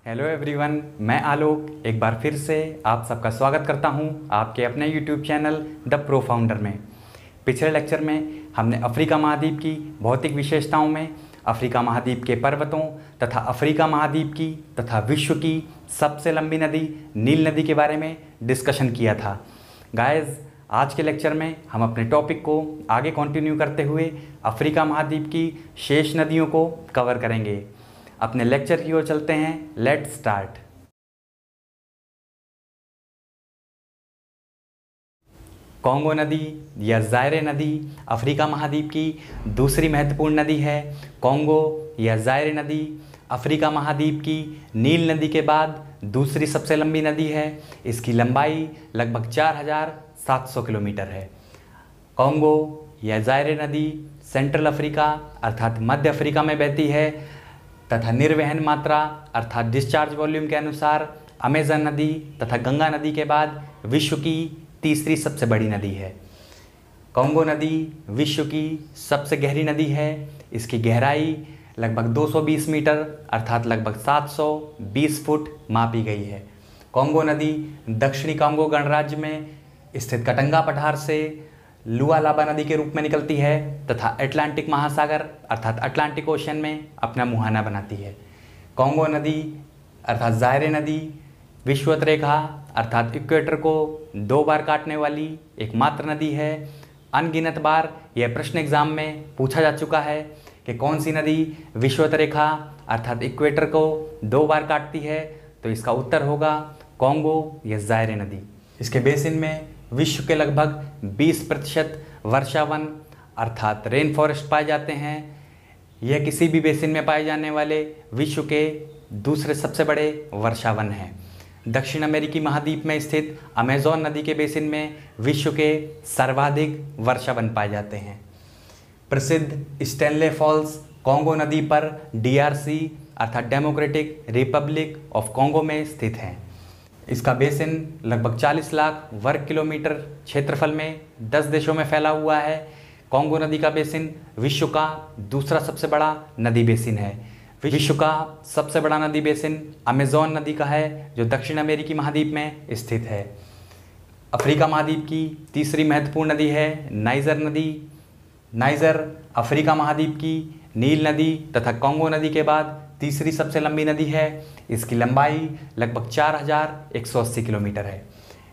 Hello everyone, मैं आलोक एक बार फिर से आप सबका स्वागत करता हूं आपके अपने YouTube channel the pro founder में। पिछले लेक्चर में हमने अफ्रीका महाद्वीप की भौतिक विशेषताओं में अफ्रीका महाद्वीप के पर्वतों तथा अफ्रीका महाद्वीप की तथा विश्व की सबसे लंबी नदी नील नदी के बारे में डिस्कशन किया था। गाइस, आज के लेक्चर में हम अपने टॉपिक को आगे कंटिन्यू करते हुए अफ्रीका महाद्वीप की शेष नदियों को कवर करेंगे। अपने लेक्चर की ओर चलते हैं। Let's start. कॉन्गो नदी या ज़ायरे नदी अफ्रीका महाद्वीप की दूसरी महत्वपूर्ण नदी है। कॉन्गो या ज़ायरे नदी अफ्रीका महाद्वीप की नील नदी के बाद दूसरी सबसे लंबी नदी है। इसकी लंबाई लगभग 4700 किलोमीटर है। कॉन्गो या ज़ायरे नदी सेंट्रल अफ्रीका अर्थात मध्य अफ्रीका में बहती है तथा निर्वहन मात्रा अर्थात डिस्चार्ज वॉल्यूम के अनुसार अमेज़न नदी तथा गंगा नदी के बाद विश्व की तीसरी सबसे बड़ी नदी है। कॉन्गो नदी विश्व की सबसे गहरी नदी है। इसकी गहराई लगभग 220 मीटर अर्थात लगभग 720 फुट मापी गई है। कॉन्गो नदी दक्षिणी कॉन्गो गणराज्य में स्थित कटंगा पठार से लुआलाबा नदी के रूप में निकलती है तथा अटलांटिक महासागर अर्थात अटलांटिक ओशन में अपना मुहाना बनाती है। कॉन्गो नदी अर्थात ज़ायरे नदी विषुवत रेखा अर्थात इक्वेटर को 2 बार काटने वाली एकमात्र नदी है। अनगिनत बार यह प्रश्न एग्जाम में पूछा जा चुका है कि कौन सी नदी विषुवत रेखा अर्थात इक्वेटर को 2 बार काटती है, तो इसका उत्तर होगा कॉन्गो या ज़ायरे नदी। इसके बेसिन में विश्व के लगभग 20% वर्षावन अर्थात रेन फॉरेस्ट पाए जाते हैं। यह किसी भी बेसिन में पाए जाने वाले विश्व के दूसरे सबसे बड़े वर्षावन हैं। दक्षिण अमेरिकी महाद्वीप में स्थित अमेज़न नदी के बेसिन में विश्व के सर्वाधिक वर्षावन पाए जाते हैं। प्रसिद्ध स्टैनले फॉल्स कॉन्गो नदी पर DRC अर्थात डेमोक्रेटिक रिपब्लिक ऑफ कॉन्गो में स्थित है। इसका बेसिन लगभग 40 लाख वर्ग किलोमीटर क्षेत्रफल में 10 देशों में फैला हुआ है। कॉन्गो नदी का बेसिन विश्व का दूसरा सबसे बड़ा नदी बेसिन है। विश्व का सबसे बड़ा नदी बेसिन अमेज़न नदी का है जो दक्षिण अमेरिकी महाद्वीप में स्थित है। अफ्रीका महाद्वीप की तीसरी महत्वपूर्ण नदी है नाइजर नदी। नाइजर अफ्रीका महाद्वीप की नील नदी तथा कॉन्गो नदी के बाद तीसरी सबसे लंबी नदी है। इसकी लंबाई लगभग 4180 किलोमीटर है।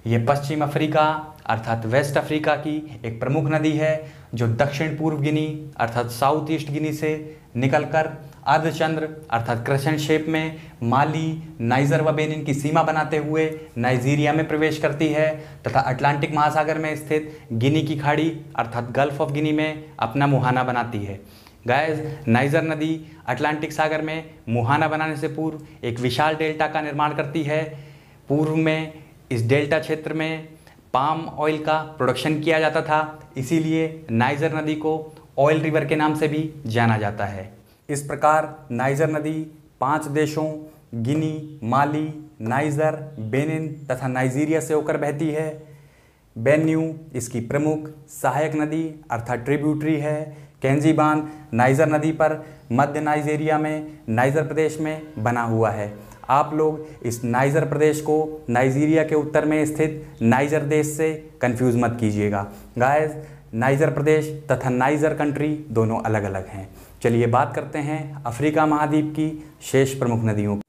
यह पश्चिम अफ्रीका अर्थात वेस्ट अफ्रीका की एक प्रमुख नदी है जो दक्षिण पूर्व गिनी अर्थात साउथ ईस्ट गिनी से निकलकर अर्धचंद्र अर्थात क्रेसेंट शेप में माली, नाइजर व बेनिन की सीमा बनाते हुए नाइजीरिया में प्रवेश करती है तथा अटलांटिक महासागर में स्थित गिनी की खाड़ी अर्थात गल्फ ऑफ गिनी में अपना मुहाना बनाती है। गाइस, नाइजर नदी अटलांटिक सागर में मुहाना बनाने से पूर्व एक विशाल डेल्टा का निर्माण करती है। पूर्व में इस डेल्टा क्षेत्र में पाम ऑयल का प्रोडक्शन किया जाता था, इसीलिए नाइजर नदी को ऑयल रिवर के नाम से भी जाना जाता है। इस प्रकार नाइजर नदी 5 देशों गिनी, माली, नाइजर, बेनिन तथा नाइजीरिया से होकर बहती है। बेन्यू इसकी प्रमुख सहायक नदी अर्थात ट्रिब्यूटरी है। केंजी बांध नाइजर नदी पर मध्य नाइजीरिया में नाइजर प्रदेश में बना हुआ है। आप लोग इस नाइजर प्रदेश को नाइजीरिया के उत्तर में स्थित नाइजर देश से कंफ्यूज मत कीजिएगा। गाइस, नाइजर प्रदेश तथा नाइजर कंट्री दोनों अलग अलग हैं। चलिए बात करते हैं अफ्रीका महाद्वीप की शेष प्रमुख नदियों की।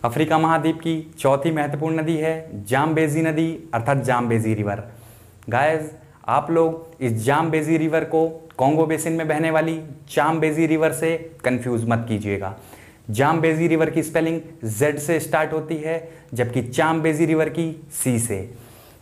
अफ्रीका महाद्वीप की चौथी महत्वपूर्ण नदी है जाम्बेजी नदी अर्थात जाम्बेजी रिवर। गाइस, आप लोग इस जाम्बेजी रिवर को कॉन्गो बेसिन में बहने वाली चाम्बेजी रिवर से कंफ्यूज मत कीजिएगा। जाम्बेजी रिवर की स्पेलिंग Z से स्टार्ट होती है जबकि चाम्बेजी रिवर की C से।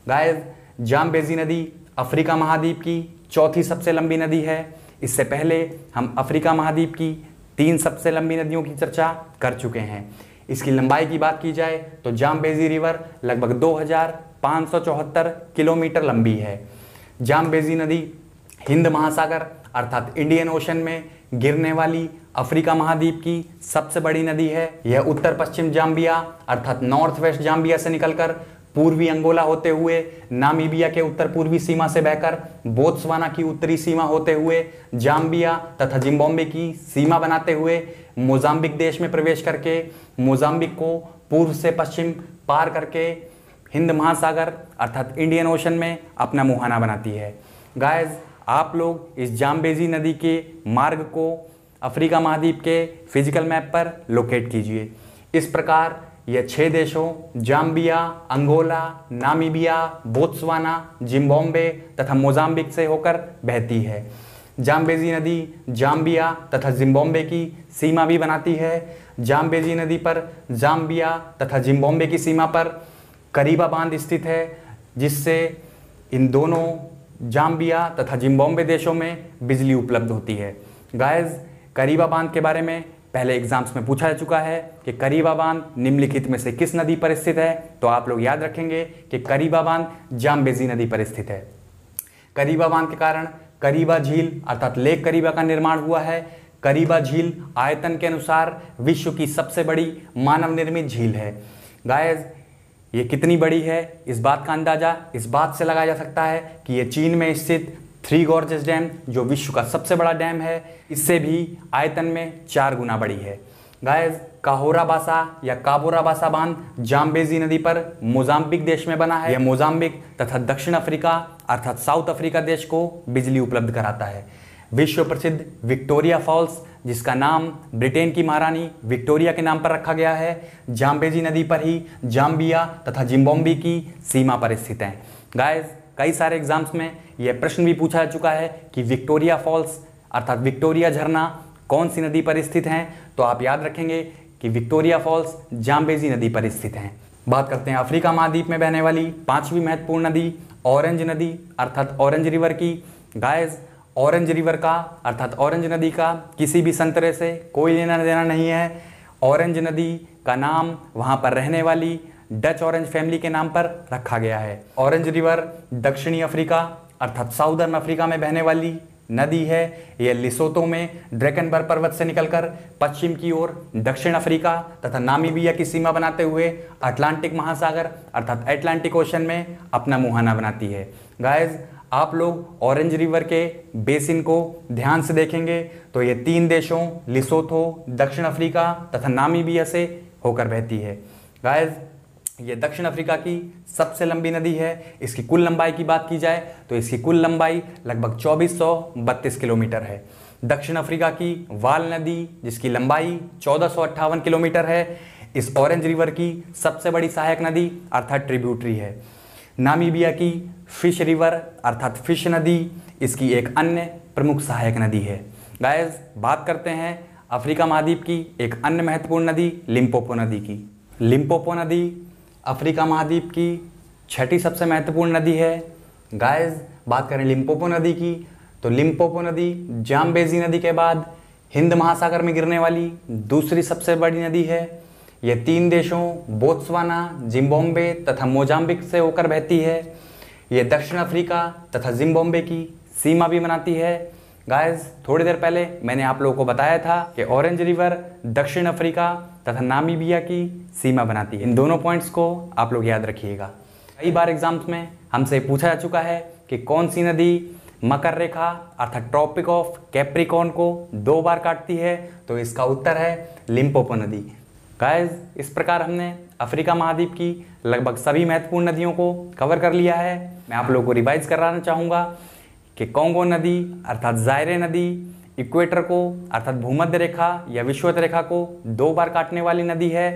गाइस, जाम्बेजी नदी अफ्रीका महाद्वीप की चौथी सबसे लंबी नदी है। इससे पहले हम अफ्रीका महाद्वीप की 3 सबसे लंबी नदियों की चर्चा कर चुके हैं। इसकी लंबाई की बात की जाए तो जाम्बेजी रिवर लगभग 2574 किलोमीटर लंबी है। जाम्बेजी नदी हिंद महासागर अर्थात इंडियन ओशन में गिरने वाली अफ्रीका महाद्वीप की सबसे बड़ी नदी है। यह उत्तर पश्चिम जाम्बिया अर्थात नॉर्थ वेस्ट जाम्बिया से निकलकर पूर्वी अंगोला होते हुए नामीबिया के उत्तर पूर्वी सीमा से बहकर बोत्सवाना की उत्तरी सीमा होते हुए जाम्बिया तथा जिम्बाब्वे की सीमा बनाते हुए मोजाम्बिक देश में प्रवेश करके मोजाम्बिक को पूर्व से पश्चिम पार करके हिंद महासागर अर्थात इंडियन ओशन में अपना मुहाना बनाती है। गाइस, आप लोग इस जाम्बेजी नदी के मार्ग को अफ्रीका महाद्वीप के फिजिकल मैप पर लोकेट कीजिए। इस प्रकार यह 6 देशों Zambia, Angola, Namibia, Botswana, Zimbabwe तथा मोजाम्बिक से होकर बहती है। जाम्बेजी नदी जाम्बिया तथा जिम्बाब्वे की सीमा भी बनाती है। जाम्बेजी नदी पर जाम्बिया तथा जिम्बाब्वे की सीमा पर करीबा बांध स्थित है, जिससे इन दोनों जाम्बिया तथा जिम्बाब्वे देशों में बिजली उपलब्ध होती है। गाइस, करीबा बांध के बारे में पहले एग्जाम्स में पूछा जा चुका है कि करीबा बांध निम्नलिखित में से किस नदी पर स्थित है। तो आप लोग याद रखेंगे कि करीबा बांध जाम्बेजी नदी पर स्थित है। करीबा बांध के कारण करीबा झील अर्थात लेक करीबा का निर्माण हुआ है। करीबा झील आयतन के अनुसार विश्व की सबसे बड़ी मानव निर्मित झील है। गाइस, ये कितनी बड़ी है, इस बात का अंदाजा इस बात से लगाया जा सकता है कि ये चीन में स्थित थ्री गॉर्जेस डैम, जो विश्व का सबसे बड़ा डैम है, इससे भी आयतन में 4 गुना बड़ी है। गाइस, काहोरा बासा या काबोरा बासा बांध जाम्बेजी नदी पर मोजाम्बिक देश में बना है। यह मोजाम्बिक तथा दक्षिण अफ्रीका अर्थात साउथ अफ्रीका देश को बिजली उपलब्ध कराता है। विश्व प्रसिद्ध विक्टोरिया फॉल्स, जिसका नाम ब्रिटेन की महारानी विक्टोरिया के नाम पर रखा गया है, जाम्बेजी नदी पर ही जाम्बिया तथा जिम्बाब्वे की सीमा पर स्थित है। गाइस, कई सारे एग्जाम्स में यह प्रश्न भी पूछा जा चुका है कि विक्टोरिया फॉल्स अर्थात विक्टोरिया झरना कौन सी नदी पर स्थित हैं। तो आप याद रखेंगे कि विक्टोरिया फॉल्स जाम्बेजी नदी पर स्थित हैं। बात करते हैं अफ्रीका महाद्वीप में बहने वाली 5वीं महत्वपूर्ण नदी ऑरेंज नदी अर्थात ऑरेंज रिवर की। गाइस, ऑरेंज रिवर का अर्थात ऑरेंज नदी का किसी भी संतरे से कोई लेना देना नहीं है। ऑरेंज नदी का नाम वहाँ पर रहने वाली डच ऑरेंज फैमिली के नाम पर रखा गया है। ऑरेंज रिवर दक्षिणी अफ्रीका अर्थात साउदर्न अफ्रीका में बहने वाली नदी है। यह लिसोतो में ड्रैकनबर्ग पर्वत से निकलकर पश्चिम की ओर दक्षिण अफ्रीका तथा नामीबिया की सीमा बनाते हुए अटलांटिक महासागर अर्थात एटलांटिक ओशन में अपना मुहाना बनाती है। गाइस, आप लोग ऑरेंज रिवर के बेसिन को ध्यान से देखेंगे तो ये 3 देशों लिसोथो, दक्षिण अफ्रीका तथा नामीबिया से होकर बहती है। गाइस, ये दक्षिण अफ्रीका की सबसे लंबी नदी है। इसकी कुल लंबाई की बात की जाए तो इसकी कुल लंबाई लगभग 2432 किलोमीटर है। दक्षिण अफ्रीका की वाल नदी, जिसकी लंबाई 1458 किलोमीटर है, इस ऑरेंज रिवर की सबसे बड़ी सहायक नदी अर्थात ट्रिब्यूटरी है। नामीबिया की फिश रिवर अर्थात फिश नदी इसकी एक अन्य प्रमुख सहायक नदी है। गाइस, बात करते हैं अफ्रीका महाद्वीप की एक अन्य महत्वपूर्ण नदी लिम्पोपो नदी की। लिम्पोपो नदी अफ्रीका महाद्वीप की 6ठी सबसे महत्वपूर्ण नदी है। गाइस, बात करें लिम्पोपो नदी की तो लिम्पोपो नदी जाम्बेजी नदी के बाद हिंद महासागर में गिरने वाली दूसरी सबसे बड़ी नदी है। यह 3 देशों बोत्सवाना, जिम्बाब्वे तथा मोजाम्बिक से होकर बहती है। यह दक्षिण अफ्रीका तथा जिम्बाब्वे की सीमा भी बनाती है। गाइस, थोड़ी देर पहले मैंने आप लोगों को बताया था कि ऑरेंज रिवर दक्षिण अफ्रीका तथा नामीबिया की सीमा बनाती है। इन दोनों पॉइंट्स को आप लोग याद रखिएगा। कई बार एग्जाम्स में हमसे पूछा जा चुका है कि कौन सी नदी मकर रेखा अर्थात ट्रॉपिक ऑफ कैप्रिकॉर्न को 2 बार काटती है। तो इसका उत्तर है लिम्पोपो नदी। गाइस, इस प्रकार हमने अफ्रीका महाद्वीप की लगभग सभी महत्वपूर्ण नदियों को कवर कर लिया है। मैं आप लोगों को रिवाइज कराना चाहूँगा कि कॉन्गो नदी अर्थात जायरे नदी इक्वेटर को अर्थात भूमध्य रेखा या विषुवत रेखा को 2 बार काटने वाली नदी है,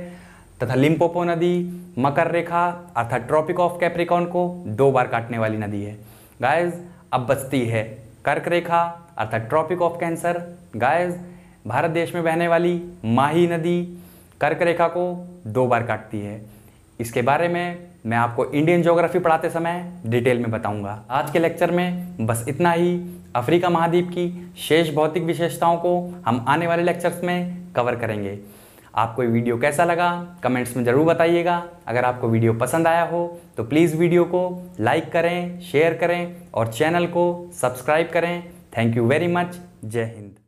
तथा लिम्पोपो नदी मकर रेखा अर्थात ट्रॉपिक ऑफ कैप्रिकॉर्न को 2 बार काटने वाली नदी है। गाइस, अब बचती है कर्क रेखा अर्थात tropic of cancer. Guys, Bharat देश में बहने वाली माही नदी कर्क रेखा को 2 बार काटती है। इसके बारे में मैं आपको इंडियन ज्योग्राफी पढ़ाते समय डिटेल में बताऊंगा। आज के लेक्चर में बस इतना ही। अफ्रीका महाद्वीप की शेष भौतिक विशेषताओं को हम आने वाले लेक्चर्स में कवर करेंगे। आपको ये वीडियो कैसा लगा कमेंट्स में ज़रूर बताइएगा। अगर आपको वीडियो पसंद आया हो तो प्लीज़ वीडियो को लाइक करें, शेयर करें और चैनल को सब्सक्राइब करें। Thank you very much. जय हिंद।